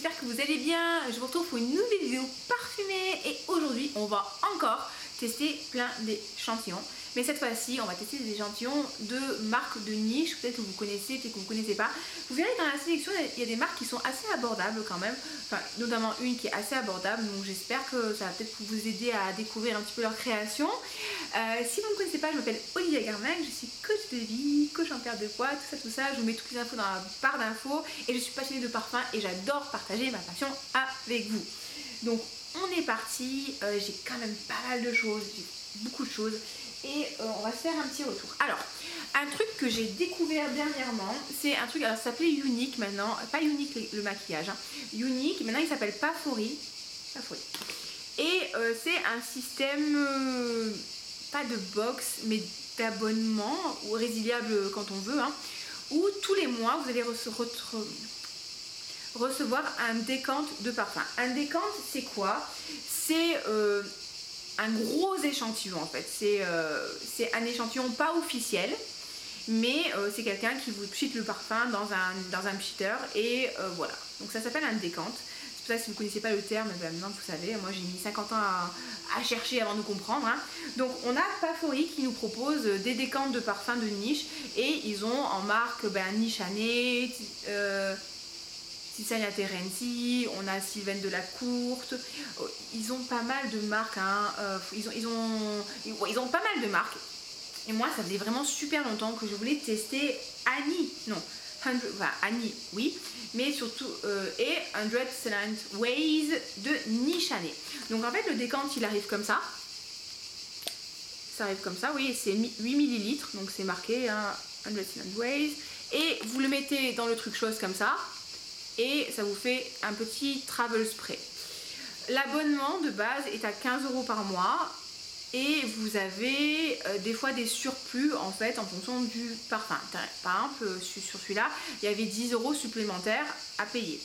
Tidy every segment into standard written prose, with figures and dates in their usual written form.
j'espère que vous allez bien. Je vous retrouve pour une nouvelle vidéo parfumée et aujourd'hui on va encore tester plein d'échantillons. Mais cette fois-ci on va tester des échantillons de marques de niche, peut-être que vous connaissez, peut-être que vous ne connaissez pas. Vous verrez dans la sélection il y a des marques qui sont assez abordables quand même, enfin notamment une qui est assez abordable, donc j'espère que ça va peut-être vous aider à découvrir un petit peu leur création. Si vous ne me connaissez pas, je m'appelle Olivia Garmeng, je suis coach de vie, coach en perte de poids, tout ça, je vous mets toutes les infos dans la barre d'infos et je suis passionnée de parfum et j'adore partager ma passion avec vous. Donc on est parti, j'ai quand même pas mal de choses, j'ai beaucoup de choses et on va se faire un petit retour. Alors, un truc que j'ai découvert dernièrement, c'est un truc, alors ça s'appelait Unique maintenant, pas Unique le maquillage, hein. Unique, maintenant il s'appelle Pafori. Et c'est un système, pas de box, mais d'abonnement, ou résiliable quand on veut, hein, où tous les mois vous allez recevoir un décompte de parfum. Un décompte, c'est quoi? C'est un gros échantillon en fait. C'est un échantillon pas officiel, mais c'est quelqu'un qui vous cheat le parfum dans un pchitter et voilà. Donc ça s'appelle un décompte. C'est pour ça que si vous ne connaissez pas le terme, ben maintenant vous savez, moi j'ai mis 50 ans à chercher avant de comprendre, hein. Donc on a Pafori qui nous propose des décomptes de parfums de niche et ils ont en marque Nichané, Tissania Terenzi, on a Sylvain de la Courte, ils ont pas mal de marques, hein. Ils ont pas mal de marques. Et moi ça faisait vraiment super longtemps que je voulais tester Annie, non, Annie oui, mais surtout 100 Excellent Ways de Nichané. Donc en fait le décompte il arrive comme ça. Ça arrive comme ça, oui, c'est 8 ml, donc c'est marqué, hein, 100 Excellent Ways. Et vous le mettez dans le truc chose comme ça. Et ça vous fait un petit travel spray. L'abonnement de base est à 15 € par mois et vous avez des fois des surplus en fait en fonction du parfum. Par exemple sur celui-là il y avait 10 € supplémentaires à payer.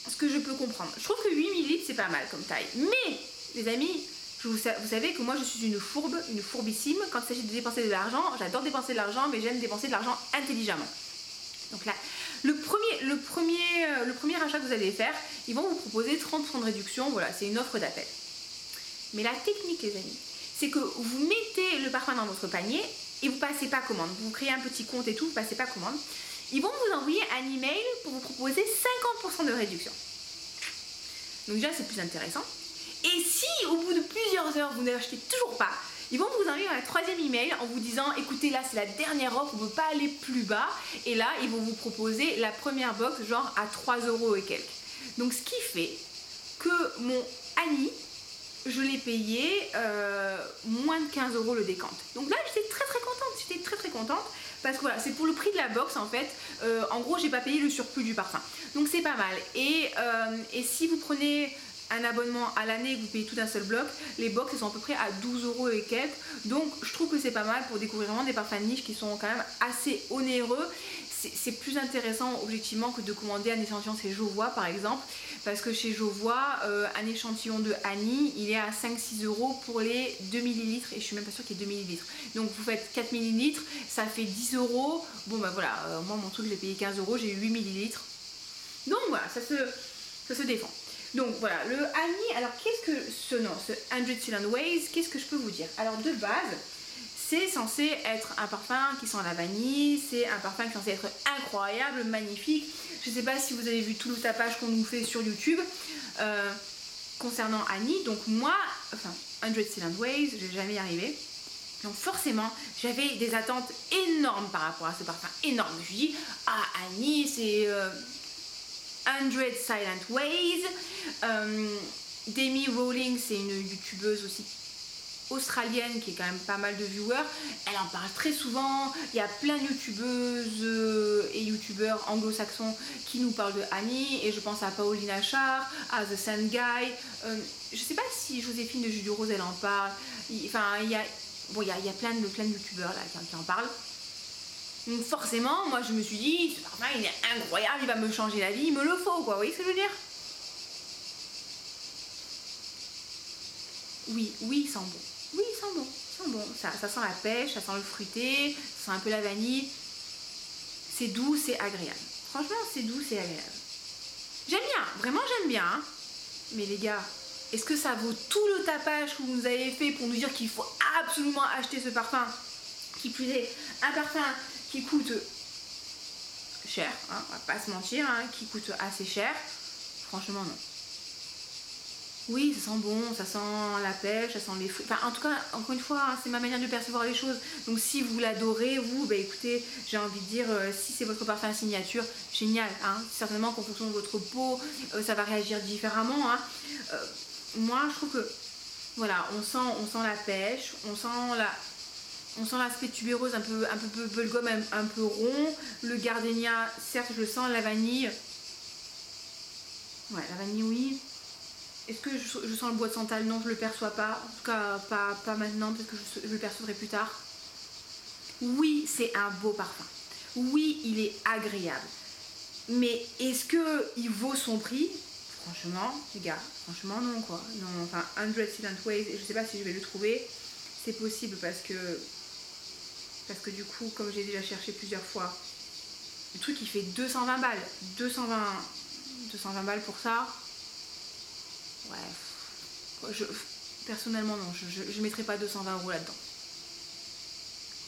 Ce que je peux comprendre. Je trouve que 8 ml c'est pas mal comme taille. Mais les amis, vous savez que moi je suis une fourbissime. Quand il s'agit de dépenser de l'argent, j'adore dépenser de l'argent, mais j'aime dépenser de l'argent intelligemment. Donc là, le premier achat que vous allez faire, ils vont vous proposer 30% de réduction. Voilà, c'est une offre d'appel. Mais la technique, les amis, c'est que vous mettez le parfum dans votre panier et vous passez pas commande. Vous créez un petit compte et tout, vous passez pas commande. Ils vont vous envoyer un email pour vous proposer 50% de réduction. Donc déjà, c'est plus intéressant. Et si au bout de plusieurs heures, vous n'achetez toujours pas, ils vont vous envoyer un troisième email en vous disant écoutez, là c'est la dernière offre, on ne peut pas aller plus bas. Et là ils vont vous proposer la première box genre à 3 € et quelques. Donc ce qui fait que mon Annie, je l'ai payé moins de 15 € le décompte. Donc là j'étais très contente parce que voilà, c'est pour le prix de la box en fait. En gros j'ai pas payé le surplus du parfum, donc c'est pas mal. Et si vous prenez un abonnement à l'année, vous payez tout un seul bloc, les box sont à peu près à 12 € et quelques. Donc je trouve que c'est pas mal pour découvrir vraiment des parfums de niche qui sont quand même assez onéreux. C'est plus intéressant objectivement que de commander un échantillon chez Jovois par exemple, parce que chez Jovois un échantillon de Annie il est à 5-6 € pour les 2 ml et je suis même pas sûre qu'il y ait 2 ml. Donc vous faites 4 ml, ça fait 10 €. Bon bah voilà, moi mon truc j'ai payé 15 €, j'ai eu 8 ml. Donc voilà, ça se défend. Donc voilà, le Annie, alors qu'est-ce que ce 100 Excellent Ways, qu'est-ce que je peux vous dire? Alors de base, c'est censé être un parfum qui sent la vanille, c'est un parfum qui est censé être incroyable, magnifique. Je ne sais pas si vous avez vu tout le tapage qu'on nous fait sur YouTube concernant Annie. Donc moi, 100 Excellent Ways, je vais jamais y arriver. Donc forcément, j'avais des attentes énormes par rapport à ce parfum, énorme. Je me suis dit, ah Annie, c'est 100 Silent Ways. Demi Rowling, c'est une youtubeuse aussi australienne qui est quand même pas mal de viewers. Elle en parle très souvent. Il y a plein de youtubeuses et youtubeurs anglo-saxons qui nous parlent de Annie. Et je pense à Pauline Achard, à The Sand Guy. Je sais pas si Joséphine de Jus de Rose elle en parle. Il y a plein de youtubeurs là qui en parlent. Donc forcément, moi je me suis dit, ce parfum il est incroyable, il va me changer la vie, il me le faut quoi, vous voyez ce que je veux dire? Oui, il sent bon. Oui, il sent bon. Ça sent la pêche, ça sent le fruité, ça sent un peu la vanille. C'est doux, c'est agréable. Franchement, c'est doux, c'est agréable. J'aime bien, vraiment j'aime bien. Hein. Mais les gars, est-ce que ça vaut tout le tapage que vous nous avez fait pour nous dire qu'il faut absolument acheter ce parfum? Qui plus est, un parfum qui coûte cher, hein, on va pas se mentir, hein, qui coûte assez cher. Franchement, non. Oui, ça sent bon, ça sent la pêche, ça sent les fruits. Enfin, en tout cas, encore une fois, hein, c'est ma manière de percevoir les choses. Donc, si vous l'adorez, vous, bah écoutez, j'ai envie de dire, si c'est votre parfum signature, génial. Hein, certainement qu'en fonction de votre peau, ça va réagir différemment. Hein. Moi, je trouve que, voilà, on sent la pêche, on sent l'aspect tubéreuse un peu bubblegum, un peu rond. Le gardenia, certes, je le sens, la vanille. Ouais, la vanille, oui. Est-ce que je sens le bois de santal? Non, je le perçois pas. En tout cas, pas maintenant, peut-être que je le percevrai plus tard. Oui, c'est un beau parfum. Oui, il est agréable. Mais est-ce qu'il vaut son prix? Franchement, les gars, franchement non quoi. Non, enfin, 100 Silent Ways, et je sais pas si je vais le trouver. C'est possible parce que du coup, comme j'ai déjà cherché plusieurs fois, le truc il fait 220 balles. 220 balles pour ça. Ouais. Personnellement, non, je ne mettrai pas 220 € là-dedans.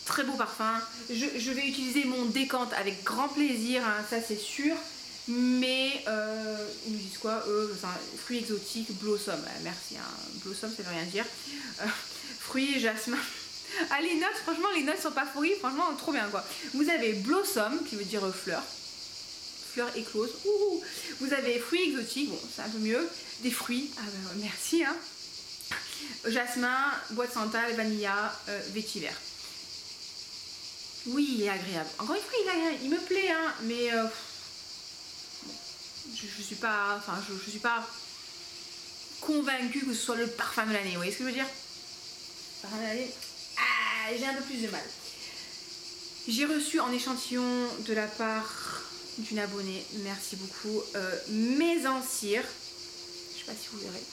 Très beau parfum. Je vais utiliser mon décante avec grand plaisir, hein, ça c'est sûr. Mais ils nous disent quoi? Fruits exotiques, blossom. Merci, hein. Blossom ça veut rien dire. Fruits, jasmin. Ah, les notes, franchement, les notes sont pas pourries. Franchement, trop bien quoi. Vous avez blossom qui veut dire fleur. Fleur éclose. Ouh. Vous avez fruits exotiques, bon, c'est un peu mieux. Des fruits. Ah ben, merci, hein. Jasmin, bois de santal, vanilla, vétiver. Oui, il est agréable. Encore une fois, il est agréable. Il me plaît, hein, mais je suis pas, enfin, je suis pas convaincue que ce soit le parfum de l'année. Vous voyez ce que je veux dire? Parfum de l'année. Ah, j'ai un peu plus de mal. J'ai reçu en échantillon de la part d'une abonnée, merci beaucoup, mes en cire. Je sais pas si vous verrez.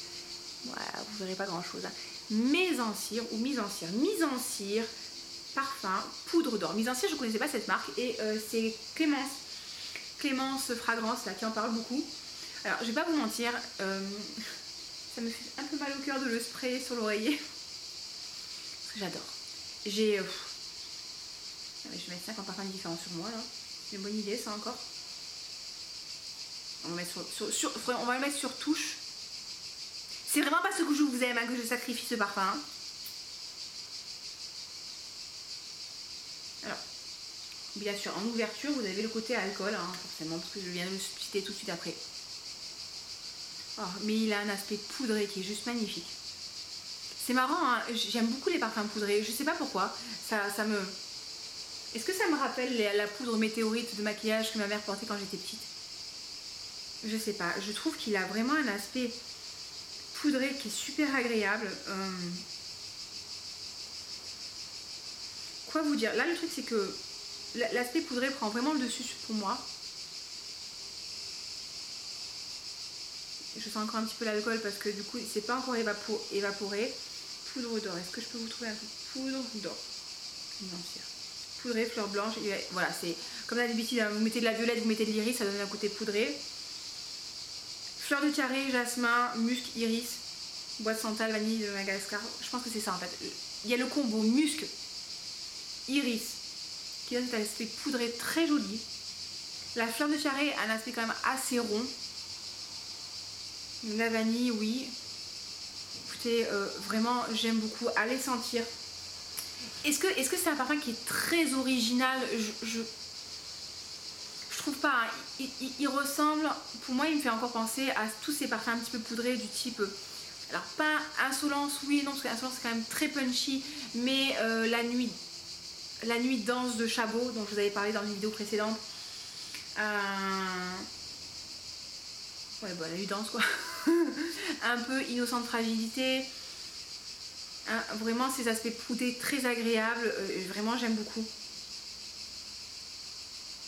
Ouais, vous verrez pas grand chose. Hein. Mes en cire ou mise en cire. Mise en cire, parfum, poudre d'or. Mise en cire, je connaissais pas cette marque et c'est Clémence Fragrance là qui en parle beaucoup. Alors, je vais pas vous mentir, ça me fait un peu mal au cœur de le sprayer sur l'oreiller. Parce que j'adore. J'ai. Je vais mettre 50 parfums différents sur moi là. C'est une bonne idée ça encore. On va, mettre on va le mettre sur touche. C'est vraiment parce que je vous aime hein, que je sacrifie ce parfum. Hein. Alors, bien sûr, en ouverture, vous avez le côté alcool, hein, forcément, parce que je viens de le citer tout de suite après. Oh, mais il a un aspect poudré qui est juste magnifique. C'est marrant, hein, j'aime beaucoup les parfums poudrés. Je sais pas pourquoi. Ça me... Est-ce que ça me rappelle la poudre météorite de maquillage que ma mère portait quand j'étais petite? Je sais pas. Je trouve qu'il a vraiment un aspect poudré qui est super agréable. Quoi vous dire? Là, le truc, c'est que l'aspect poudré prend vraiment le dessus pour moi. Je sens encore un petit peu l'alcool parce que du coup, c'est pas encore évaporé. Poudre d'or. Est-ce que je peux vous trouver un peu de poudre d'or? Non, poudré, fleur blanche. Et voilà, c'est comme d'habitude, vous mettez de la violette, vous mettez de l'iris, ça donne un côté poudré. Fleur de carré, jasmin, musc, iris, bois de santal, vanille de Madagascar. Je pense que c'est ça en fait. Il y a le combo musc, iris, qui donne cet aspect poudré très joli. La fleur de carré a un aspect quand même assez rond. La vanille, oui. Écoutez, vraiment, j'aime beaucoup. Allez sentir. Est-ce que c'est un parfum qui est très original? Je trouve pas. Hein. Il ressemble, pour moi, il me fait encore penser à tous ces parfums un petit peu poudrés du type. Alors, pas Insolence, oui, non, parce qu'Insolence c'est quand même très punchy, mais la nuit danse de Chabot, dont je vous avais parlé dans une vidéo précédente. Ouais, bah, la nuit danse quoi. Un peu innocente fragilité. Hein, vraiment, ces aspects poudrés très agréables. Vraiment, j'aime beaucoup.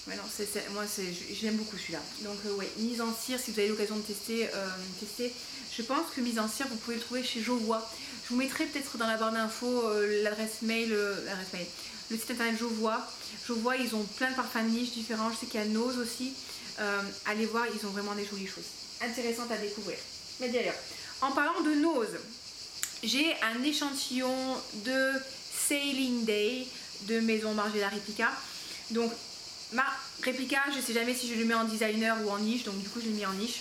Ouais, non, moi, j'aime beaucoup celui-là. Donc, ouais, mise en cire, si vous avez l'occasion de tester. Je pense que mise en cire, vous pouvez le trouver chez Jovois. Je vous mettrai peut-être dans la barre d'infos l'adresse mail, le site internet Jovois. Jovois, ils ont plein de parfums de niche différents. Je sais qu'il y a Nose aussi. Allez voir, ils ont vraiment des jolies choses intéressantes à découvrir. Mais d'ailleurs, en parlant de nose, j'ai un échantillon de Sailing Day de Maison Margiela Replica. Donc ma réplica, je ne sais jamais si je le mets en designer ou en niche, donc du coup je l'ai mis en niche.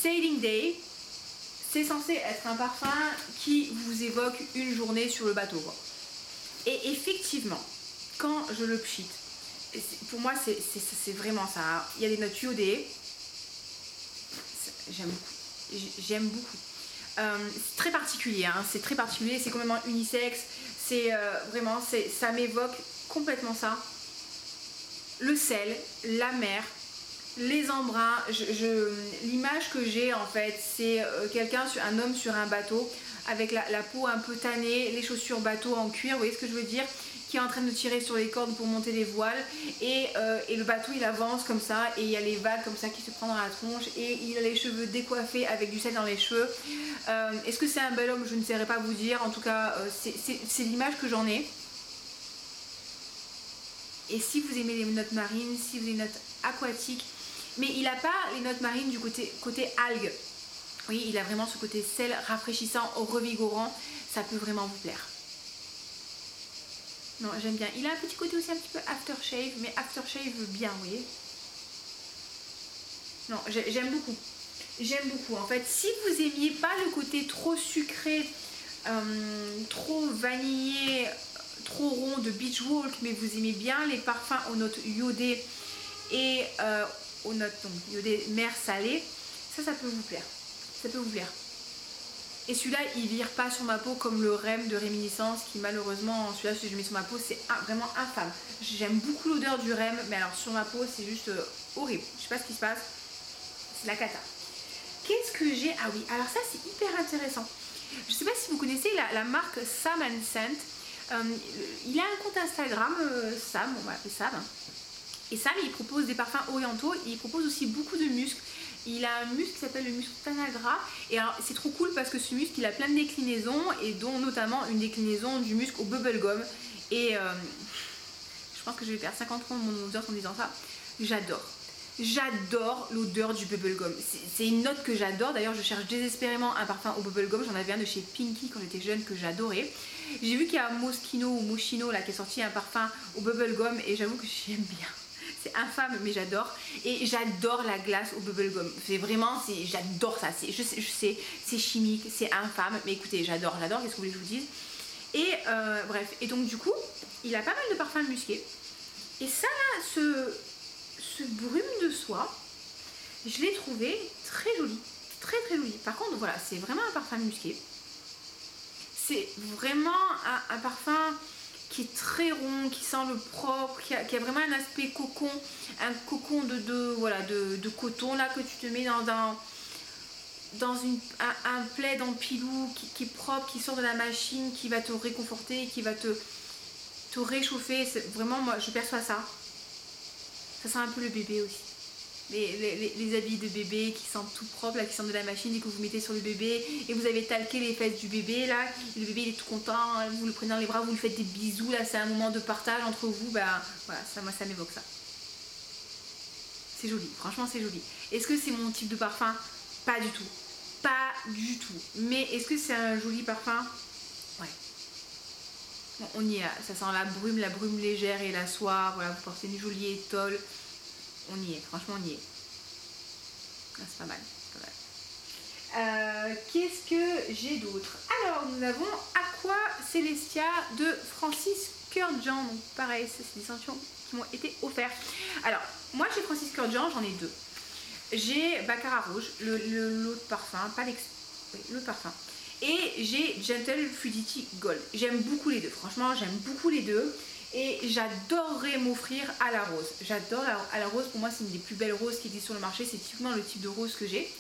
Sailing Day, c'est censé être un parfum qui vous évoque une journée sur le bateau, quoi. Et effectivement, quand je le pchite, pour moi c'est vraiment ça. Il y a des notes iodées, j'aime beaucoup. C'est très particulier, hein. C'est très particulier, c'est complètement unisexe, c'est vraiment, ça m'évoque complètement ça. Le sel, la mer, les embruns, l'image que j'ai en fait, c'est un homme sur un bateau avec la peau un peu tannée, les chaussures bateau en cuir, vous voyez ce que je veux dire, qui est en train de tirer sur les cordes pour monter les voiles et le bateau il avance comme ça et il y a les vagues comme ça qui se prennent dans la tronche et il a les cheveux décoiffés avec du sel dans les cheveux. Est-ce que c'est un bel homme? Je ne saurais pas vous dire, en tout cas c'est l'image que j'en ai. Et si vous aimez les notes marines, si vous aimez les notes aquatiques, mais il n'a pas les notes marines du côté algues. Oui, il a vraiment ce côté sel rafraîchissant, revigorant, ça peut vraiment vous plaire. Non, j'aime bien. Il a un petit côté aussi un petit peu aftershave, mais aftershave bien, vous voyez. Non, j'aime beaucoup. J'aime beaucoup. En fait, si vous aimiez pas le côté trop sucré, trop vanillé, trop rond de Beach Walk, mais vous aimez bien les parfums aux notes iodées et aux notes donc iodées mer salée, ça peut vous plaire. Ça peut vous plaire. Et celui-là, il vire pas sur ma peau comme le REM de Réminiscence qui malheureusement, celui-là, si je le mets sur ma peau, c'est vraiment infâme. J'aime beaucoup l'odeur du REM, mais alors sur ma peau, c'est juste horrible. Je sais pas ce qui se passe. C'est la cata. Qu'est-ce que j'ai? Ah oui, alors ça, c'est hyper intéressant. Je sais pas si vous connaissez la marque Sam & Scent. Il a un compte Instagram, Sam, on va l'appeler Sam. Et Sam, il propose des parfums orientaux, et il propose aussi beaucoup de muscles. Il a un muscle qui s'appelle le muscle Tanagra. Et alors, c'est trop cool parce que ce muscle, il a plein de déclinaisons, et dont notamment une déclinaison du muscle au bubblegum. Et je pense que je vais perdre 50 ans de mon odeur en disant ça. J'adore. J'adore l'odeur du bubblegum. C'est une note que j'adore. D'ailleurs, je cherche désespérément un parfum au bubblegum. J'en avais un de chez Pinky quand j'étais jeune que j'adorais. J'ai vu qu'il y a Moschino ou Moschino là, qui est sorti un parfum au bubblegum et j'avoue que j'aime bien. C'est infâme, mais j'adore. Et j'adore la glace au bubblegum. C'est vraiment, j'adore ça. Je sais, c'est chimique, c'est infâme. Mais écoutez, j'adore. Qu'est-ce que vous voulez que je vous dise? Et bref. Et donc, du coup, il a pas mal de parfums musqués. Et ça, là, ce brume de soie, je l'ai trouvé très joli. Très, très joli. Par contre, voilà, c'est vraiment un parfum musqué. C'est vraiment un parfum qui est très rond, qui sent le propre, qui a vraiment un aspect cocon, un cocon de coton là que tu te mets dans un plaid en pilou qui est propre, qui sort de la machine, qui va te réconforter, qui va te réchauffer. Vraiment, moi, je perçois ça. Ça sent un peu le bébé aussi. Les habits de bébé qui sentent tout propre, là, qui sortent de la machine et que vous mettez sur le bébé et vous avez talqué les fesses du bébé là, et le bébé il est tout content, vous le prenez dans les bras, vous lui faites des bisous, là c'est un moment de partage entre vous, bah voilà, moi ça m'évoque ça. C'est joli, franchement c'est joli. Est-ce que c'est mon type de parfum? Pas du tout. Pas du tout. Mais est-ce que c'est un joli parfum? Ouais. Bon, on y est, ça sent la brume légère et la soie, voilà, vous portez une jolie étole. On y est, franchement on y est. Ah, c'est pas mal, qu'est-ce que j'ai d'autre? Alors nous avons Aqua Celestia de Francis Kurkdjian. Donc pareil, c'est des échantillons qui m'ont été offerts. Alors moi chez Francis Kurkdjian j'en ai deux. J'ai Baccarat Rouge, l'autre parfum, pas l'autre parfum. Et j'ai Gentle Fluidity Gold. J'aime beaucoup les deux, franchement j'aime beaucoup les deux. Et j'adorerais m'offrir à la rose. J'adore à la rose, pour moi c'est une des plus belles roses qui existent sur le marché, c'est typiquement le type de rose que j'ai.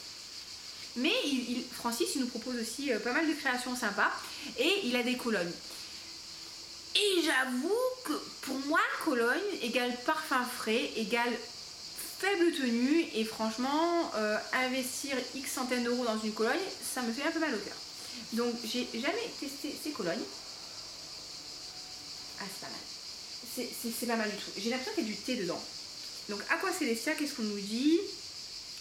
Mais Francis il nous propose aussi pas mal de créations sympas et il a des colognes. Et j'avoue que pour moi Cologne égale parfum frais, égale faible tenue et franchement investir X centaines d'euros dans une Cologne, ça me fait un peu mal au cœur. Donc j'ai jamais testé ces colognes. Ah c'est pas mal. C'est pas mal du tout. J'ai l'impression qu'il y a du thé dedans. Donc Aqua Celestia, qu'est-ce qu'on nous dit?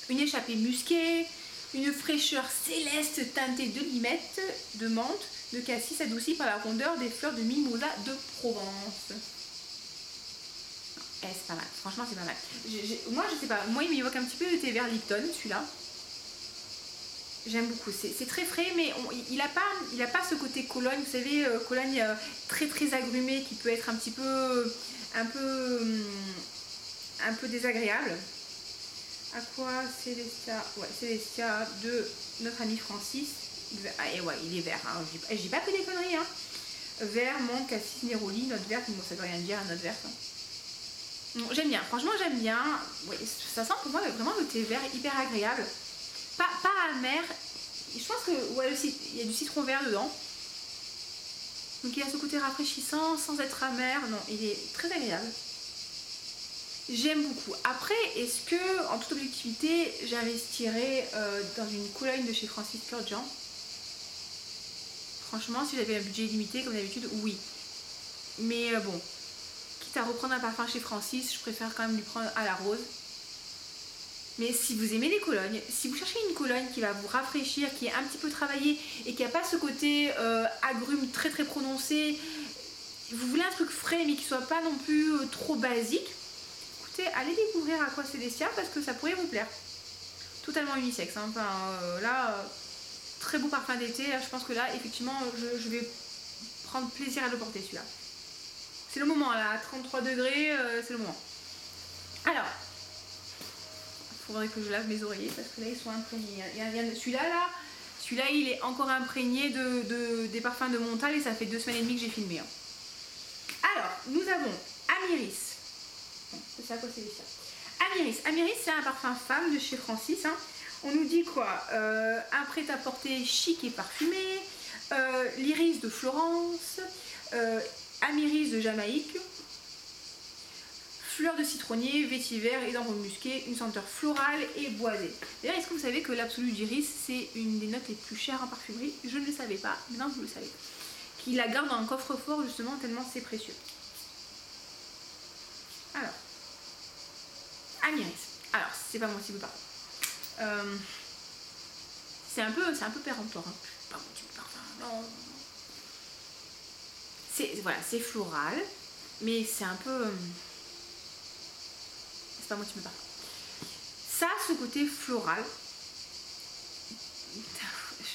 Une échappée musquée, une fraîcheur céleste teintée de limette, de menthe, de cassis adoucie par la rondeur des fleurs de mimosa de Provence. C'est pas mal, franchement c'est pas mal. Moi je sais pas, moi il m'évoque un petit peu le thé vert Lipton celui-là. J'aime beaucoup, c'est très frais mais il a pas ce côté Cologne, vous savez, Cologne très très agrumé qui peut être un peu désagréable. Aqua Celestia, ouais, Celestia de notre ami Francis. Ah, et ouais, il est vert, hein. J'ai pas pris des conneries. Hein. Vert, menthe, cassis, néroli, note verte, bon, ça veut rien dire, note verte. Hein. J'aime bien, franchement j'aime bien. Ouais, ça sent pour moi vraiment le thé vert hyper agréable. Pas amer. Je pense que ouais, il y a du citron vert dedans. Donc il a ce côté rafraîchissant sans être amer. Non, il est très agréable. J'aime beaucoup. Après, est-ce que, en toute objectivité, j'investirais dans une Cologne de chez Francis Kurkdjian? Franchement, si j'avais un budget limité, comme d'habitude, oui. Mais bon, quitte à reprendre un parfum chez Francis, je préfère quand même lui prendre à la rose. Mais si vous aimez les colognes, si vous cherchez une cologne qui va vous rafraîchir, qui est un petit peu travaillée et qui n'a pas ce côté agrume très très prononcé, vous voulez un truc frais mais qui soit pas non plus trop basique, écoutez, allez découvrir Aqua Celestia parce que ça pourrait vous plaire. Totalement unisexe, hein. Enfin, là, très beau parfum d'été, je pense que là, effectivement, je vais prendre plaisir à le porter celui-là. C'est le moment, là, à 33 degrés, c'est le moment. Alors, il faudrait que je lave mes oreillers parce que là, ils sont imprégnés. Celui-là, il est encore imprégné des parfums de Montal et ça fait 2 semaines et demie que j'ai filmé. Hein. Alors, nous avons Amiris. C'est à quoi c'est ça? Amiris, c'est un parfum femme de chez Francis. Hein. On nous dit quoi? Un prêt-à-porter chic et parfumé, l'iris de Florence, Amiris de Jamaïque, fleurs de citronnier, vétiver et d'ambre musqué, une senteur florale et boisée. D'ailleurs, est-ce que vous savez que l'absolu d'iris, c'est une des notes les plus chères en parfumerie? Je ne le savais pas, maintenant vous le savez. Qui la garde dans un coffre-fort justement tellement c'est précieux. Alors, Amiris. Alors, c'est pas mon type de parfum. C'est un peu péremptoire. Hein. Pas mon type de parfum. Non. C'est floral, mais c'est un peu. C'est pas mon type de parfum. Ça, ce côté floral.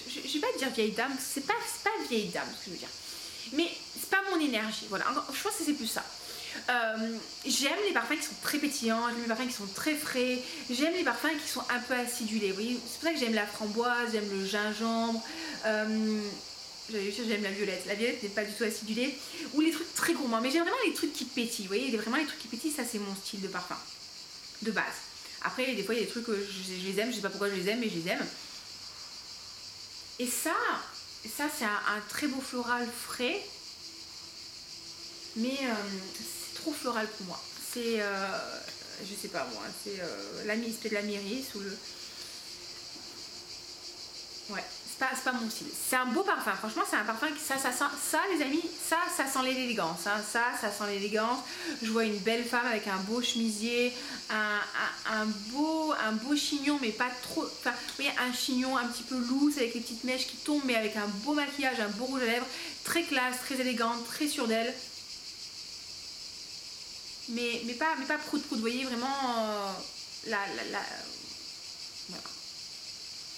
Je vais pas dire vieille dame, c'est pas vieille dame ce que je veux dire. Mais c'est pas mon énergie. Voilà, je pense que c'est plus ça. J'aime les parfums qui sont très pétillants, j'aime les parfums qui sont très frais, j'aime les parfums qui sont un peu acidulés. Vous voyez, c'est pour ça que j'aime la framboise, j'aime le gingembre, j'aime la violette. La violette n'est pas du tout acidulée. Ou les trucs très gourmands, mais j'aime vraiment les trucs qui pétillent. Vous voyez, vraiment les trucs qui pétillent, ça c'est mon style de parfum de base. Après, des fois il y a des trucs que je les aime, je sais pas pourquoi je les aime, mais je les aime. Et ça c'est un très beau floral frais, mais c'est trop floral pour moi. C'est, je sais pas moi, c'est peut-être l'amiris ou le... Ouais, c'est pas mon style. C'est un beau parfum, franchement c'est un parfum qui, ça sent, ça les amis, ça sent l'élégance, hein. Ça sent l'élégance. Je vois une belle femme avec un beau chemisier, un beau chignon, mais pas trop, enfin, vous voyez, un chignon un petit peu loose avec les petites mèches qui tombent, mais avec un beau maquillage, un beau rouge à lèvres, très classe, très élégante, très sûre d'elle. Mais pas prout, vous voyez vraiment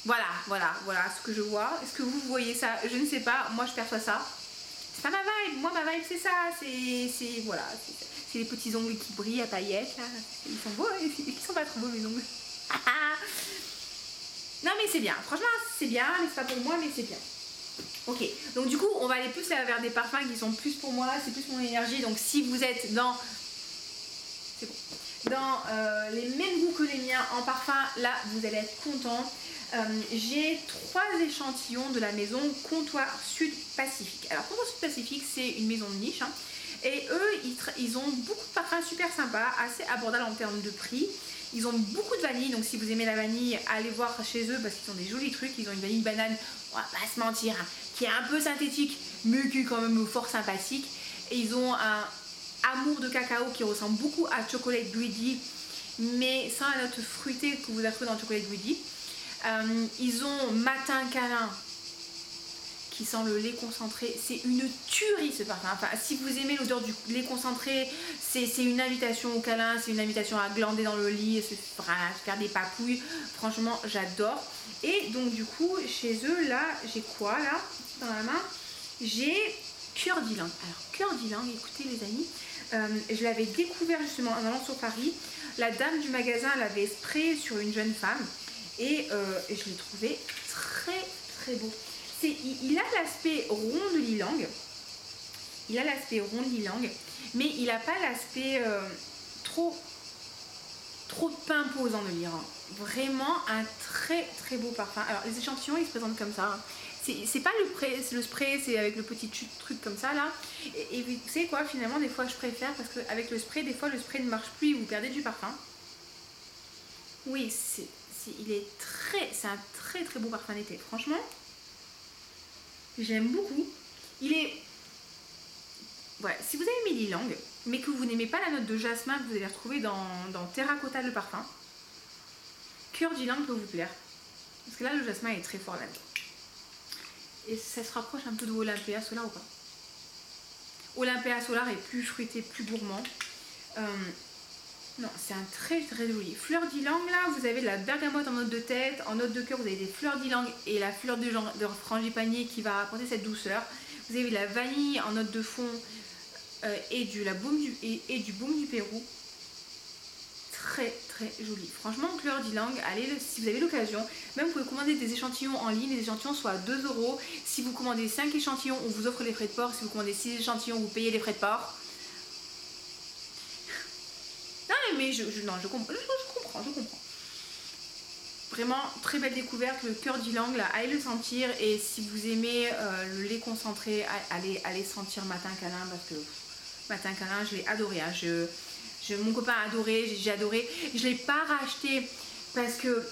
voilà ce que je vois. Est-ce que vous voyez ça? Je ne sais pas, moi je perçois ça. C'est pas ma vibe, moi ma vibe c'est ça, c'est voilà, c'est les petits ongles qui brillent à paillettes là. Ils sont beaux, ils sont pas trop beaux mes ongles. Non mais c'est bien, franchement c'est bien, mais c'est pas pour moi mais c'est bien. Ok, donc du coup on va aller plus vers des parfums qui sont plus pour moi, c'est plus mon énergie. Donc si vous êtes dans les mêmes goûts que les miens en parfum, là vous allez être content. J'ai 3 échantillons de la maison Comptoir Sud Pacifique. Alors Comptoir Sud Pacifique c'est une maison de niche, hein, et eux ils ont beaucoup de parfums super sympas, assez abordables en termes de prix. Ils ont beaucoup de vanille, donc si vous aimez la vanille, allez voir chez eux parce qu'ils ont des jolis trucs. Ils ont une vanille banane, on va pas se mentir, hein, qui est un peu synthétique mais qui est quand même fort sympathique. Et ils ont un amour de cacao qui ressemble beaucoup à Chocolate Greedy mais sans la note fruitée que vous avez trouvée dans le chocolat Goody. Ils ont Matin Câlin qui sent le lait concentré. C'est une tuerie ce parfum. Enfin, si vous aimez l'odeur du lait concentré, c'est une invitation au câlin, c'est une invitation à glander dans le lit, se faire des papouilles. Franchement, j'adore. Et donc du coup, chez eux, là, j'ai quoi là dans la main? J'ai Cœur d'Ylang. Alors, Cœur d'Ylang, écoutez les amis, je l'avais découvert justement en allant sur Paris. La dame du magasin l'avait sprayé sur une jeune femme et je l'ai trouvé très très beau. Il a l'aspect rond de l'ylang, mais il n'a pas l'aspect trop imposant de l'ylang. Vraiment un très très beau parfum. Alors les échantillons ils se présentent comme ça. C'est pas le spray, c'est avec le petit truc comme ça là. Et vous savez quoi, finalement des fois je préfère parce qu'avec le spray, des fois le spray ne marche plus et vous perdez du parfum. Oui, c'est un très très beau parfum d'été. Franchement, j'aime beaucoup. Il est... Ouais, si vous avez mis l'ylang, mais que vous n'aimez pas la note de jasmin que vous allez retrouver dans Terracotta le parfum, Cœur d'Ylang peut vous plaire. Parce que là, le jasmin est très fort là-dedans. Et ça se rapproche un peu de Olympia Solar ou pas? Olympia Solar est plus fruité, plus gourmand. Non, c'est un très très joli. Fleur d'ylang, là, vous avez de la bergamote en note de tête. En note de cœur, vous avez des fleurs d'ylang et la fleur de frangipanier qui va apporter cette douceur. Vous avez de la vanille en note de fond et du baume du Pérou. Très très joli. Franchement, Fleur d'ylang, allez, si vous avez l'occasion, même vous pouvez commander des échantillons en ligne. Les échantillons sont à 2 €. Si vous commandez 5 échantillons, on vous offre les frais de port. Si vous commandez 6 échantillons, vous payez les frais de port. Mais je comprends. Vraiment très belle découverte, le Cœur d'ylang là, allez le sentir. Et si vous aimez le lait concentré, allez sentir Matin Câlin, parce que Matin Câlin, je l'ai adoré, hein. Mon copain a adoré, j'ai adoré. Je ne l'ai pas racheté parce que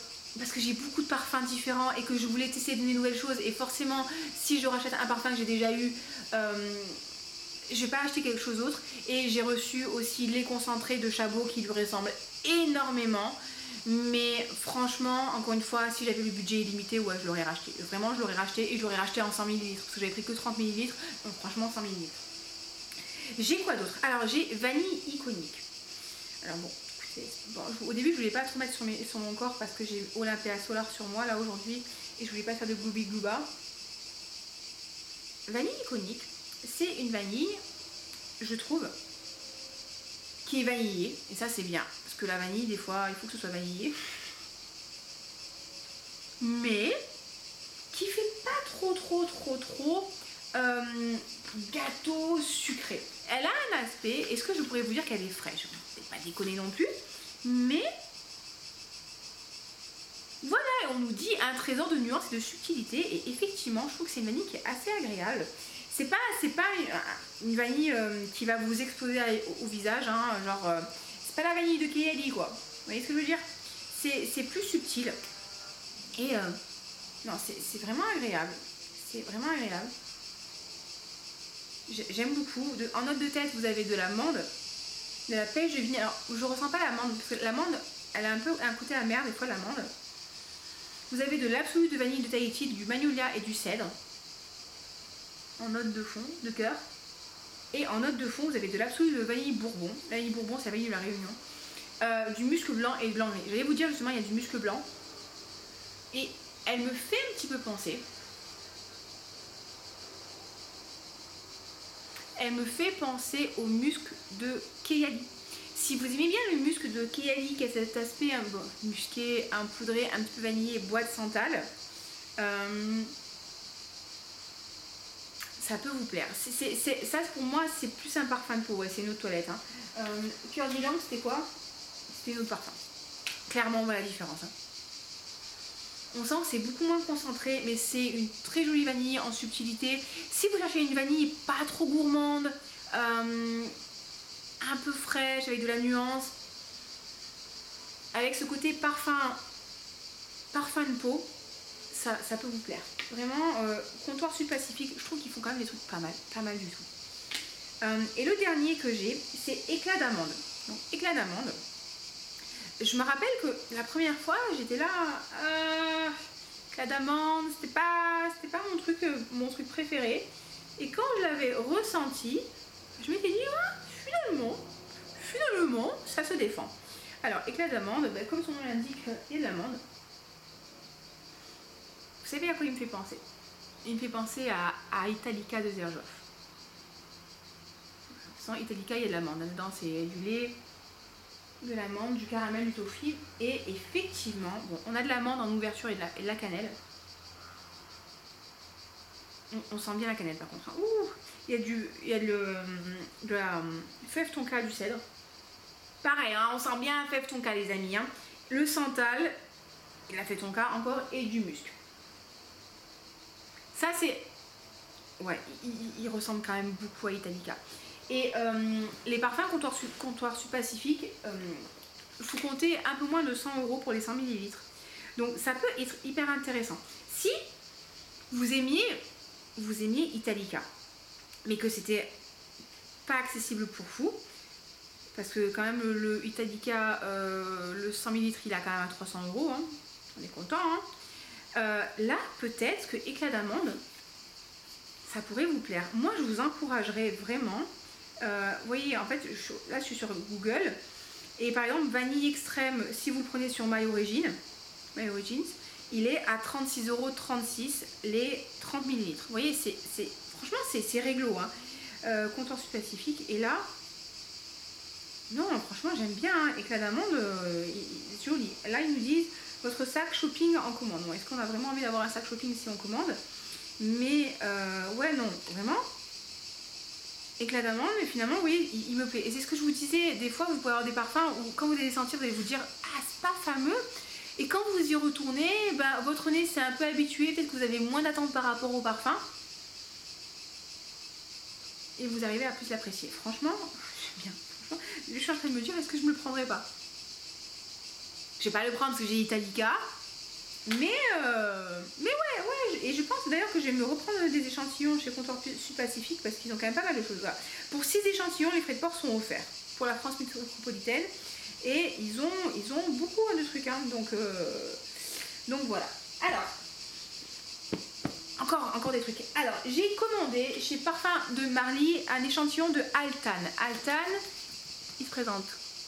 j'ai beaucoup de parfums différents et que je voulais tester de nouvelles choses. Et forcément, si je rachète un parfum que j'ai déjà eu, je vais pas acheter quelque chose d'autre. Et j'ai reçu aussi les concentrés de Chabot qui lui ressemblent énormément. Mais franchement, encore une fois, si j'avais le budget illimité, ouais, je l'aurais racheté. Vraiment, je l'aurais racheté et je l'aurais racheté en 100 ml parce que j'avais pris que 30 ml. Donc franchement, 100 ml. J'ai quoi d'autre? Alors, j'ai Vanille Iconique. Alors bon, au début, je voulais pas trop mettre sur mon corps parce que j'ai Olympia Solar sur moi là aujourd'hui et je voulais pas faire de gloubi glouba. Vanille Iconique, c'est une vanille, je trouve, qui est vanillée, et ça c'est bien, parce que la vanille, des fois, il faut que ce soit vanillé, mais qui fait pas trop gâteau sucré. Elle a un aspect, est-ce que je pourrais vous dire qu'elle est fraîche? Je ne vais pas déconner non plus, mais voilà, on nous dit un trésor de nuances et de subtilité, et effectivement, je trouve que c'est une vanille qui est assez agréable. C'est pas une vanille qui va vous exploser au visage, hein, genre, c'est pas la vanille de Kayali, quoi. Vous voyez ce que je veux dire? C'est plus subtil. Et non, c'est vraiment agréable. C'est vraiment agréable. J'aime beaucoup. En note de tête, vous avez de l'amande, de la pêche de vigne. Alors, je ressens pas l'amande, parce que l'amande, elle a un peu un côté amer, des fois, l'amande. Vous avez de l'absolu de vanille de Tahiti, du magnolia et du cèdre. En note de fond, de cœur. Et en note de fond, vous avez de l'absolu de vanille bourbon. La vanille bourbon, c'est la vanille de la Réunion. Du musc blanc et blanc gris. J'allais vous dire justement, il y a du musc blanc. Et elle me fait un petit peu penser. Elle me fait penser au musc de Kayali. Si vous aimez bien le musc de Kayali, qui a cet aspect musqué, un poudré, un petit peu vanillé, bois de santal, ça peut vous plaire. Ça, pour moi, c'est plus un parfum de peau. Ouais, c'est une autre toilette. Hein. Cœur d'ylang, c'était quoi? C'était une autre parfum. Clairement, on voit la différence. Hein. On sent que c'est beaucoup moins concentré, mais c'est une très jolie vanille en subtilité. Si vous cherchez une vanille pas trop gourmande, un peu fraîche, avec de la nuance, avec ce côté parfum de peau, ça peut vous plaire. Vraiment, comptoir Sud-Pacifique, je trouve qu'ils font quand même des trucs pas mal du tout. Et le dernier que j'ai, c'est éclat d'amande. Donc éclat d'amande. Je me rappelle que la première fois, j'étais là, la d'amande, c'était pas mon truc préféré. Et quand je l'avais ressenti, je m'étais dit, finalement, ça se défend. Alors, éclat d'amande, bah, comme son nom l'indique, il y a de l'amande. Vous savez à quoi il me fait penser? Il me fait penser à Italica de Zerjoff. Sans Italica, il y a de l'amande. Dedans, c'est du lait, de l'amande, du caramel, du toffee. Et effectivement, bon, on a de l'amande en ouverture et de la cannelle. On sent bien la cannelle par contre. Ouh, il y a de la fève tonka, du cèdre. Pareil, hein, on sent bien la fève tonka, les amis. Hein. Le santal, la fève tonka encore, et du musc. Ça, c'est... Ouais, il ressemble quand même beaucoup à Italica. Et les parfums comptoir Sud Pacifique, il faut compter un peu moins de 100 € pour les 100 ml. Donc ça peut être hyper intéressant. Si vous aimiez Italica, mais que c'était pas accessible pour vous, parce que quand même le Italica, le 100 ml, il a quand même à 300 €, hein. On est content. Hein. Là, peut-être que éclat d'amande, ça pourrait vous plaire. Moi, je vous encouragerais vraiment. Vous voyez, en fait, là, je suis sur Google. Et par exemple, vanille extrême, si vous le prenez sur My Origins, il est à 36,36 € les 30 ml. Vous voyez, franchement, c'est réglo. Hein. Comptoir Sud Pacifique. Et là, non, franchement, j'aime bien. Hein. Éclat d'amande, c'est joli. Là, ils nous disent votre sac shopping en commande. Bon, est-ce qu'on a vraiment envie d'avoir un sac shopping si on commande? Mais ouais, non, vraiment. Éclat d'amande, mais finalement, oui, il me plaît. Et c'est ce que je vous disais, des fois, vous pouvez avoir des parfums où quand vous allez sentir, vous allez vous dire, ah, c'est pas fameux. Et quand vous y retournez, bah, votre nez s'est un peu habitué, peut-être que vous avez moins d'attente par rapport au parfum. Et vous arrivez à plus l'apprécier. Franchement, j'aime bien. Franchement, je suis en train de me dire, est-ce que je me le prendrais pas? Je vais pas le prendre parce que j'ai Italica. Mais ouais, et je pense d'ailleurs que je vais me reprendre des échantillons chez Comptoir Sud Pacifique parce qu'ils ont quand même pas mal de choses. Voilà. Pour 6 échantillons, les frais de port sont offerts pour la France métropolitaine et ils ont beaucoup de trucs. Hein, donc voilà. Alors, encore des trucs. Alors, j'ai commandé chez Parfum de Marly un échantillon de Altan. Altan, il se présente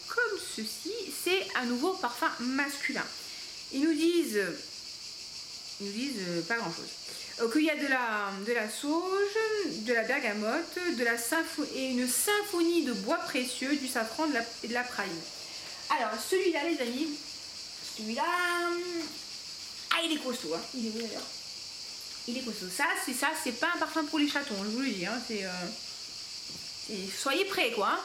comme ceci. C'est un nouveau parfum masculin. Ils nous disent pas grand chose. Qu'il y a de la sauge, de la bergamote, et une symphonie de bois précieux, du safran et de la praline. Alors celui-là, les amis, il est costaud. Hein. Il est où d'ailleurs? Il est costaud. Ça, c'est pas un parfum pour les chatons, je vous le dis. Hein. Soyez prêts, quoi. Hein.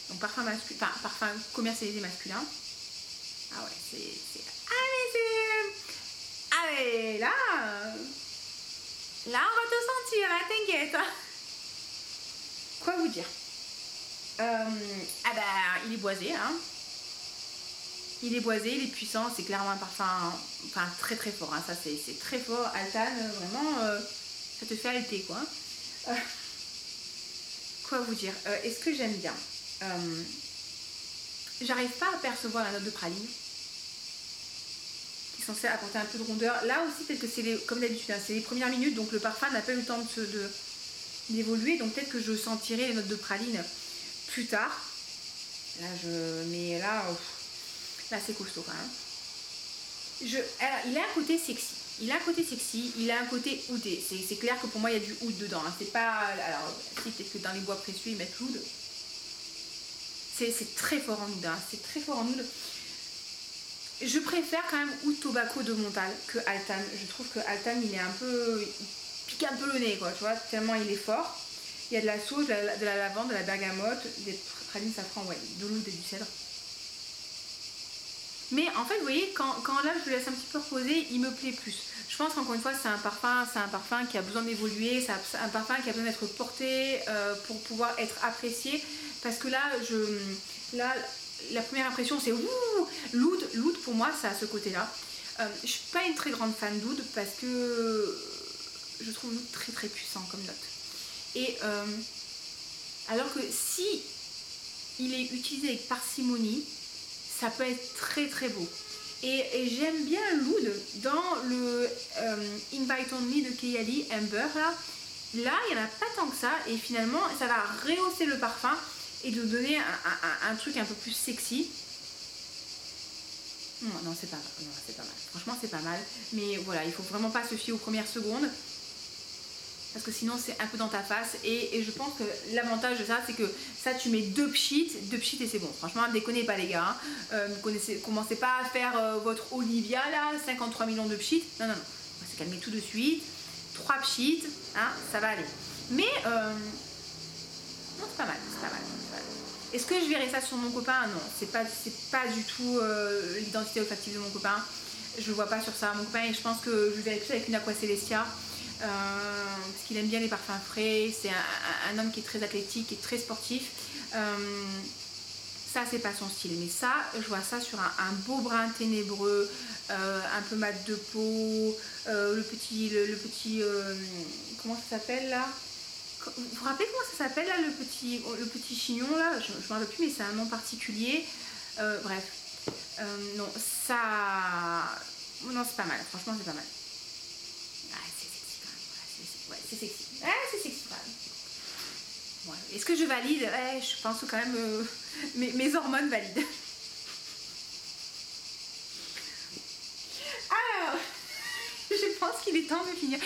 Donc parfum masculin, enfin parfum commercialisé masculin. Ah ouais, Allez, là on va te sentir, hein, t'inquiète. Quoi vous dire? Il est boisé, hein. Il est boisé, il est puissant, c'est clairement un parfum, enfin très très fort, hein. Ça c'est très fort. Altan, vraiment, ça te fait halter, quoi. Quoi vous dire? Est-ce que j'aime bien? J'arrive pas à percevoir la note de praline qui est censée apporter un peu de rondeur. Là aussi, peut-être que c'est comme d'habitude, hein, c'est les premières minutes, donc le parfum n'a pas eu le temps d'évoluer, donc peut-être que je sentirai les notes de praline plus tard. Mais là c'est costaud quand même. Alors, il a un côté sexy. Il a un côté oudé. C'est clair que pour moi il y a du oud dedans. Hein. C'est pas. Alors, si peut-être que dans les bois précieux ils mettent l'oud. C'est très fort en oud. Hein. C'est très fort en oud. Je préfère quand même Oud Tobacco de Montal que Altan. Je trouve que Altan il pique un peu le nez, quoi. Tu vois, tellement il est fort. Il y a de la sauge, de la lavande, de la bergamote, des pralines safran, ouais, de l'oud et du cèdre. Mais en fait, vous voyez, quand là je le laisse un petit peu reposer, il me plaît plus. Je pense qu'encore une fois, c'est un parfum qui a besoin d'évoluer, c'est un parfum qui a besoin d'être porté pour pouvoir être apprécié. Parce que là, la première impression, c'est ouh, l'oud. L'oud, pour moi, ça a ce côté-là. Je suis pas une très grande fan d'oud parce que je trouve l'oud très très puissant comme note. Et Alors que si il est utilisé avec parcimonie, ça peut être très très beau. Et j'aime bien l'oud dans le Invite On Me de Kayali Amber. Là, il n'y en a pas tant que ça. Et finalement, ça va rehausser le parfum et nous donner un truc un peu plus sexy. Non, c'est pas mal. Non, c'est pas mal. Franchement, c'est pas mal. Mais voilà, il faut vraiment pas se fier aux premières secondes. Parce que sinon, c'est un peu dans ta face. Et je pense que l'avantage de ça, c'est que ça, tu mets 2 pchits et c'est bon. Franchement, déconnez pas, les gars. Commencez pas à faire votre Olivia, là, 53 millions de pchits. Non. On va se calmer tout de suite. 3 pchits, hein, ça va aller. Mais, non, c'est pas mal. Est-ce que je verrai ça sur mon copain? Non, c'est pas du tout l'identité olfactive de mon copain. Je le vois pas sur ça. Mon copain, je pense que je le verrai plus avec une Aqua Celestia. Parce qu'il aime bien les parfums frais. C'est un homme qui est très athlétique et très sportif. Ça, c'est pas son style. Mais ça, je vois ça sur un beau brun ténébreux, un peu mat de peau. Le petit comment ça s'appelle là? Vous vous rappelez comment ça s'appelle là, le petit chignon là? Je me rappelle plus, mais c'est un nom particulier. Bref. Non, ça... Non, c'est pas mal. Franchement, c'est pas mal. Ah, c'est sexy quand même. Ouais, c'est sexy. Ah, c'est sexy quand même. Ouais. Est-ce que je valide? Ouais, je pense que quand même mes hormones valident. Alors, je pense qu'il est temps de finir.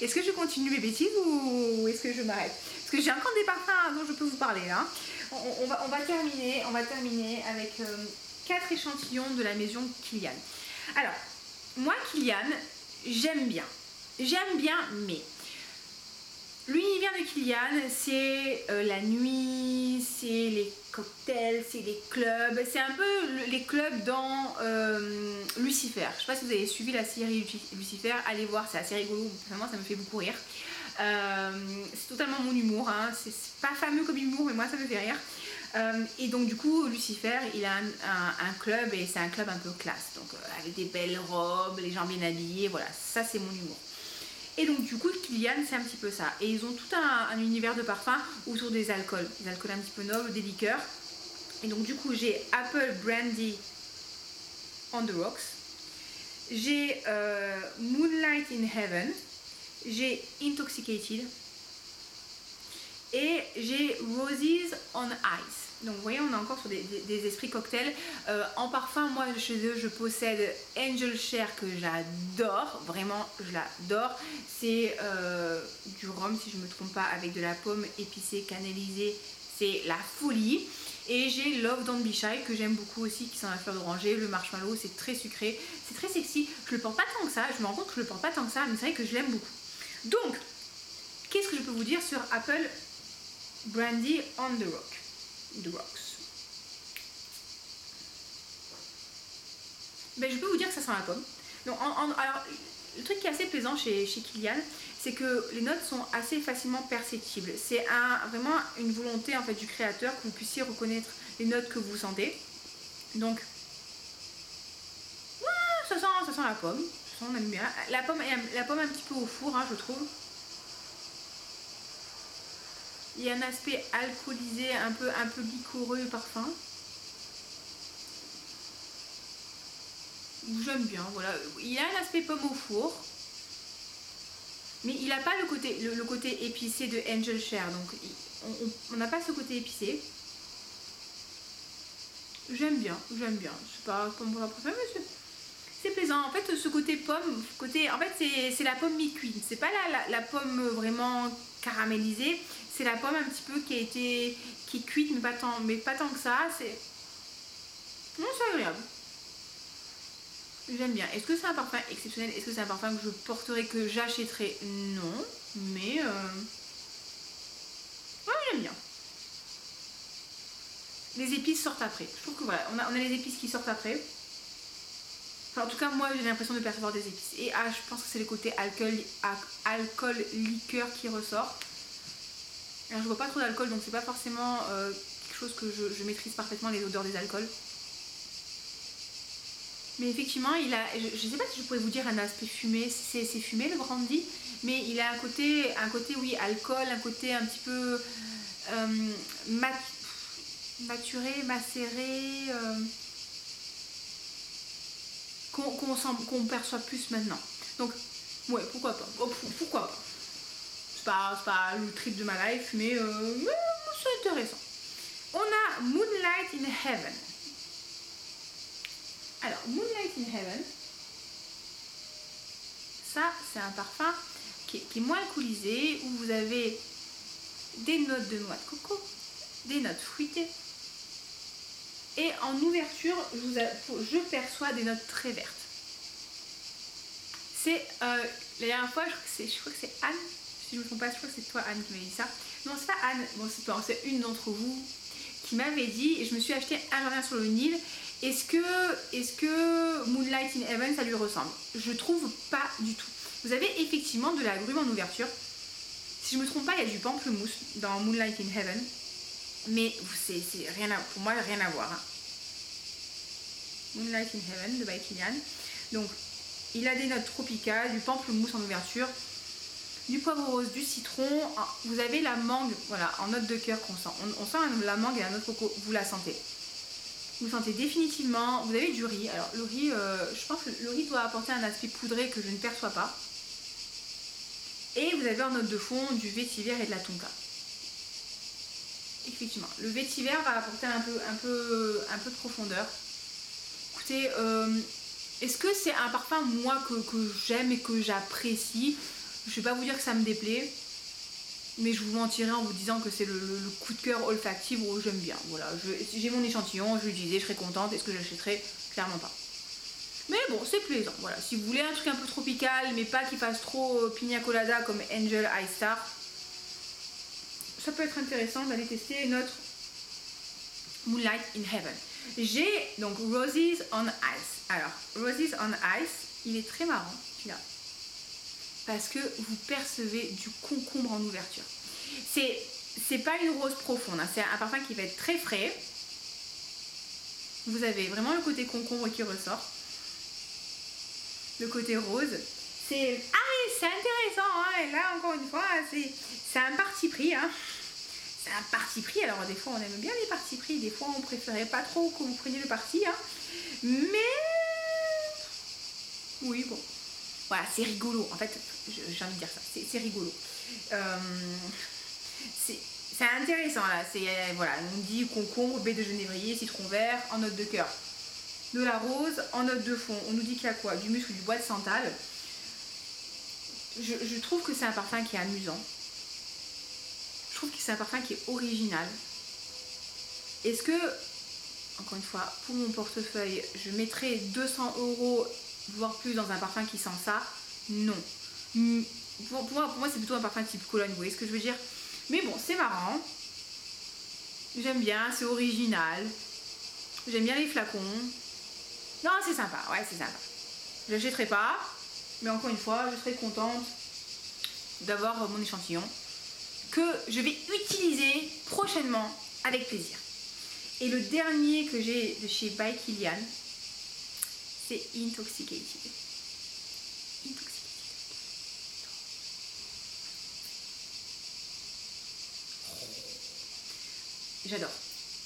Est-ce que je continue mes bêtises ou est-ce que je m'arrête? Parce que j'ai encore des parfums dont je peux vous parler là. On va terminer avec 4 échantillons de la maison Kilian. Alors, moi Kilian, j'aime bien, mais l'univers de Kilian, c'est la nuit, c'est les cocktails, c'est les clubs, c'est un peu les clubs dans Lucifer. Je sais pas si vous avez suivi la série Lucifer, allez voir, c'est assez rigolo, vraiment ça me fait beaucoup rire. C'est totalement mon humour, hein. C'est pas fameux comme humour, mais moi ça me fait rire. Et donc du coup Lucifer il a un club et c'est un club un peu classe, donc avec des belles robes, les gens bien habillés, voilà, ça c'est mon humour. Et donc du coup Kilian c'est un petit peu ça, et ils ont tout un univers de parfums autour des alcools un petit peu nobles, des liqueurs. Et donc du coup j'ai Apple Brandy on the Rocks, j'ai Moonlight in Heaven, j'ai Intoxicated et j'ai Roses on Ice. Donc vous voyez, on est encore sur des esprits cocktails. En parfum, moi chez eux, je possède Angel Share que j'adore, vraiment je l'adore. C'est du rhum, si je ne me trompe pas, avec de la pomme épicée, cannellisée, c'est la folie. Et j'ai Love Don't Be Shy que j'aime beaucoup aussi, qui sent la fleur d'oranger, le marshmallow, c'est très sucré, c'est très sexy. Je le porte pas tant que ça, je me rends compte que je le porte pas tant que ça, mais c'est vrai que je l'aime beaucoup. Donc, qu'est-ce que je peux vous dire sur Apple Brandy on the Rocks? Ben, je peux vous dire que ça sent la pomme. Donc, alors, le truc qui est assez plaisant chez Kilian, c'est que les notes sont assez facilement perceptibles. C'est vraiment une volonté en fait du créateur que vous puissiez reconnaître les notes que vous sentez. Donc, ça sent la pomme. Ça sent, on aime bien. La pomme un petit peu au four, hein, je trouve. Il y a un aspect alcoolisé, un peu liquoreux le parfum. J'aime bien, voilà. Il a un aspect pomme au four. Mais il n'a pas le côté épicé de Angel Share. Donc on n'a pas ce côté épicé. J'aime bien. Je sais pas comment on préfère, mais c'est plaisant. En fait, ce côté pomme, en fait c'est la pomme mi-cuite. C'est pas la pomme vraiment caramélisée. C'est la pomme un petit peu qui est cuite, mais pas tant que ça. Non, c'est agréable. J'aime bien. Est-ce que c'est un parfum exceptionnel? Est-ce que c'est un parfum que je porterai, que j'achèterai? Non. Mais ouais, j'aime bien. Les épices sortent après. Je trouve que voilà, on a les épices qui sortent après. Enfin, en tout cas, moi j'ai l'impression de percevoir des épices. Et je pense que c'est le côté alcool liqueur qui ressort. Alors, je vois pas trop d'alcool, donc c'est pas forcément quelque chose que je maîtrise parfaitement, les odeurs des alcools. Mais effectivement, il a, je ne sais pas si je pourrais vous dire un aspect fumé, c'est fumé le brandy, mais il a un côté oui, alcool, un côté un petit peu maturé, macéré, qu'on perçoit plus maintenant. Donc, ouais, pourquoi pas. Pourquoi pas. C'est pas le trip de ma life, mais c'est intéressant. On a Moonlight in Heaven. Alors, Moonlight in Heaven, ça, c'est un parfum qui est moins alcoolisé, où vous avez des notes de noix de coco, des notes fruitées, et en ouverture, je perçois des notes très vertes. C'est, la dernière fois, je crois que c'est Anne, si je ne me trompe pas, je crois que c'est toi Anne qui m'avait dit ça. Non, c'est pas Anne, bon, c'est une d'entre vous qui m'avait dit, et je me suis acheté un jardin sur le Nil. Est-ce que Moonlight in Heaven, ça lui ressemble? Je trouve pas du tout. Vous avez effectivement de l'agrumes en ouverture. Si je me trompe pas, il y a du pamplemousse dans Moonlight in Heaven. Mais c'est rien pour moi, rien à voir. Hein. Moonlight in Heaven de by Kilian. Donc, il a des notes tropicales, du pamplemousse en ouverture, du poivre rose, du citron. Vous avez la mangue, voilà, en note de cœur qu'on sent. On sent la mangue et la note de coco, vous la sentez. Vous sentez définitivement, vous avez du riz. Alors le riz, je pense que le riz doit apporter un aspect poudré que je ne perçois pas. Et vous avez en note de fond du vétiver et de la tonka. Effectivement, le vétiver va apporter un peu de profondeur. Écoutez, est-ce que c'est un parfum moi que j'aime et que j'apprécie? Je ne vais pas vous dire que ça me déplaît. Mais je vous mentirais en vous disant que c'est le coup de cœur olfactif où j'aime bien. Voilà, j'ai mon échantillon, je l'utilisais, je serais contente. Est-ce que j'achèterais? Clairement pas. Mais bon, c'est plaisant. Voilà, si vous voulez un truc un peu tropical, mais pas qui fasse trop pina colada comme Angel Eye Star, ça peut être intéressant d'aller tester notre Moonlight in Heaven. J'ai donc Roses on Ice. Alors, Roses on Ice, il est très marrant, celui-là. Parce que vous percevez du concombre en ouverture. C'est pas une rose profonde, hein. C'est un parfum qui va être très frais. Vous avez vraiment le côté concombre qui ressort. Le côté rose. C'est intéressant, hein. Et là, encore une fois, c'est un parti pris. Hein. C'est un parti pris. Alors, des fois, on aime bien les partis pris. Des fois, on préférait pas trop que vous preniez le parti. Hein. Mais... oui, bon. Voilà, c'est rigolo. En fait, j'ai envie de dire ça. C'est rigolo. C'est intéressant, là. Voilà, on dit concombre, baie de genévrier, citron vert, en note de cœur. De la rose, en note de fond. On nous dit qu'il y a quoi? Du musc ou du bois de santal. Je trouve que c'est un parfum qui est amusant. Je trouve que c'est un parfum qui est original. Est-ce que, encore une fois, pour mon portefeuille, je mettrais 200 €, voire plus, dans un parfum qui sent ça? Non. Pour moi, c'est plutôt un parfum type Cologne, vous voyez ce que je veux dire? Mais bon, c'est marrant. J'aime bien, c'est original. J'aime bien les flacons. Non, c'est sympa, ouais, c'est sympa. Je l'achèterai pas, mais encore une fois, je serai contente d'avoir mon échantillon que je vais utiliser prochainement avec plaisir. Et le dernier que j'ai de chez By Kilian, c'est Intoxicated. J'adore.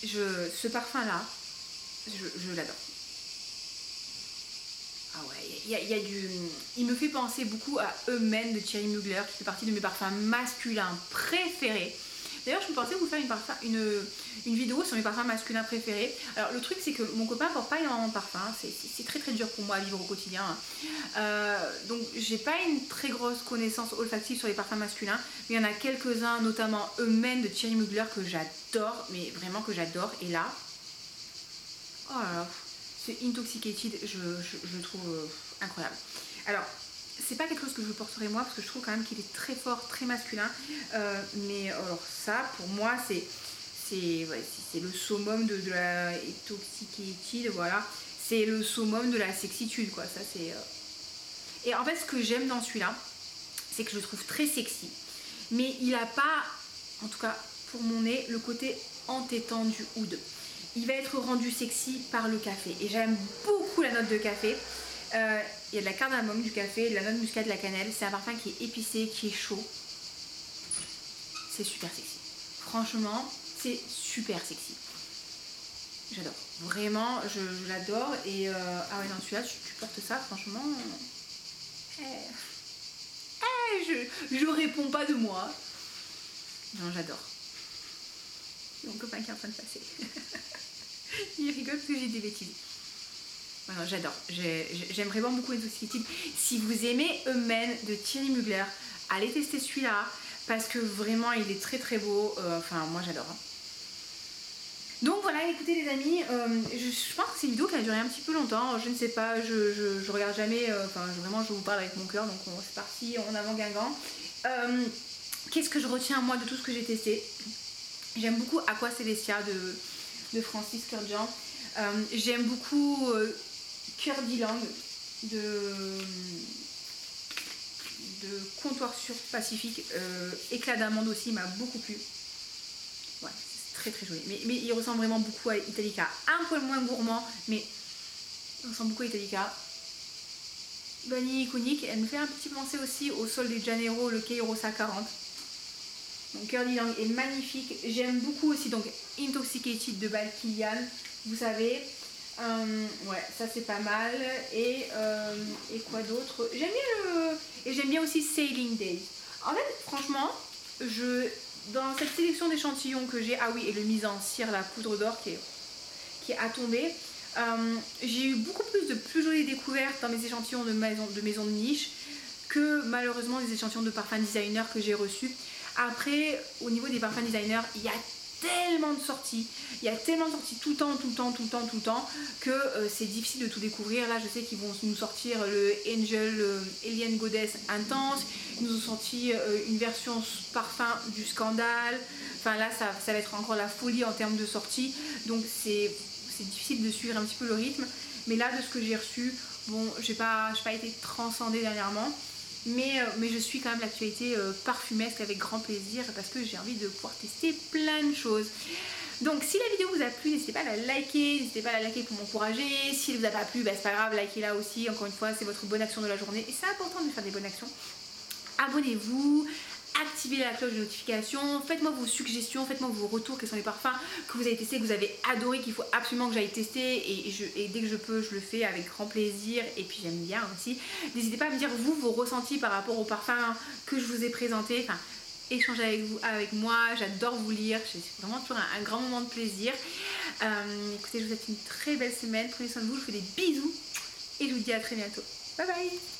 Ce parfum-là, je l'adore. Ah ouais, il me fait penser beaucoup à Emen de Thierry Mugler, qui fait partie de mes parfums masculins préférés. D'ailleurs, je me pensais vous faire une vidéo sur mes parfums masculins préférés. Alors, le truc, c'est que mon copain porte pas énormément de parfums. C'est très très dur pour moi à vivre au quotidien. Donc, j'ai pas une très grosse connaissance olfactive sur les parfums masculins. Mais il y en a quelques-uns, notamment Emen de Thierry Mugler, que j'adore. Mais vraiment que j'adore. Et là, oh là là, c'est Intoxicated, je le trouve incroyable. Alors, c'est pas quelque chose que je porterai moi parce que je trouve quand même qu'il est très fort, très masculin. Mais alors ça, pour moi, c'est le summum de la Intoxicated, voilà. C'est le summum de la sexitude, quoi. Ça, c'est. Et en fait, ce que j'aime dans celui-là, c'est que je le trouve très sexy. Mais il a pas, en tout cas pour mon nez, le côté entêtant du oud. Il va être rendu sexy par le café. Et j'aime beaucoup la note de café. Il y a de la cardamome, du café, de la note de muscade, de la cannelle. C'est un parfum qui est épicé, qui est chaud. C'est super sexy. franchement, c'est super sexy. J'adore. Vraiment, je l'adore. Et ah ouais, non, celui-là, tu portes ça, franchement. Je réponds pas de moi. Non, j'adore. Mon copain qui est en train de passer. Il rigole parce que j'ai des bêtises. Voilà, j'adore. J'aime vraiment beaucoup Intoxicated. Si vous aimez A Man de Thierry Mugler, allez tester celui-là parce que vraiment il est très très beau. Enfin, moi j'adore. Donc voilà, écoutez les amis, je pense que c'est une vidéo qui a duré un petit peu longtemps. Je ne sais pas, je regarde jamais. Enfin, vraiment, je vous parle avec mon cœur. Donc c'est parti en avant Guingamp. Qu'est-ce que je retiens moi de tout ce que j'ai testé? J'aime beaucoup Aqua Celestia de Francis Kurkdjian. J'aime beaucoup Curdy Lang de Comptoir sur Pacifique. Éclat d'amande aussi m'a beaucoup plu. Ouais, c'est très très joli. Mais il ressemble vraiment beaucoup à Italica. Un poil moins gourmand, mais il ressemble beaucoup à Italica. Vanille iconique, elle me fait un petit peu penser aussi au Sol de Janeiro, le Kairosa 40. Donc Curly Lang est magnifique. J'aime beaucoup aussi donc Intoxicated de Balkilian, vous savez. Ouais, ça c'est pas mal. Et quoi d'autre? J'aime bien aussi Sailing Days. En fait, franchement, dans cette sélection d'échantillons que j'ai, ah oui, et le mise en cire, la poudre d'or qui est à tomber, j'ai eu beaucoup plus jolies découvertes dans mes échantillons de maison de niche que malheureusement les échantillons de parfum designer que j'ai reçus. Après, au niveau des parfums designers, il y a tellement de sorties, tout le temps que c'est difficile de tout découvrir. Là, je sais qu'ils vont nous sortir le Angel Alien Goddess Intense, ils nous ont sorti une version parfum du Scandale. Enfin là, ça va être encore la folie en termes de sorties, donc c'est difficile de suivre un petit peu le rythme. Mais là, de ce que j'ai reçu, bon, j'ai pas été transcendée dernièrement. Mais je suis quand même l'actualité parfumesque avec grand plaisir parce que j'ai envie de pouvoir tester plein de choses. Donc si la vidéo vous a plu, n'hésitez pas à la liker, pour m'encourager. Si elle vous a pas plu, bah, c'est pas grave, likez-la aussi. Encore une fois, c'est votre bonne action de la journée et c'est important de faire des bonnes actions. Abonnez-vous, activez la cloche de notification, faites-moi vos suggestions, faites-moi vos retours, quels sont les parfums que vous avez testés, que vous avez adoré, qu'il faut absolument que j'aille tester et dès que je peux, je le fais avec grand plaisir et puis j'aime bien aussi. N'hésitez pas à me dire vous, vos ressentis par rapport aux parfums que je vous ai présentés, enfin échanger avec moi, j'adore vous lire, c'est vraiment toujours un grand moment de plaisir. Écoutez, je vous souhaite une très belle semaine, prenez soin de vous, je vous fais des bisous et je vous dis à très bientôt. Bye bye.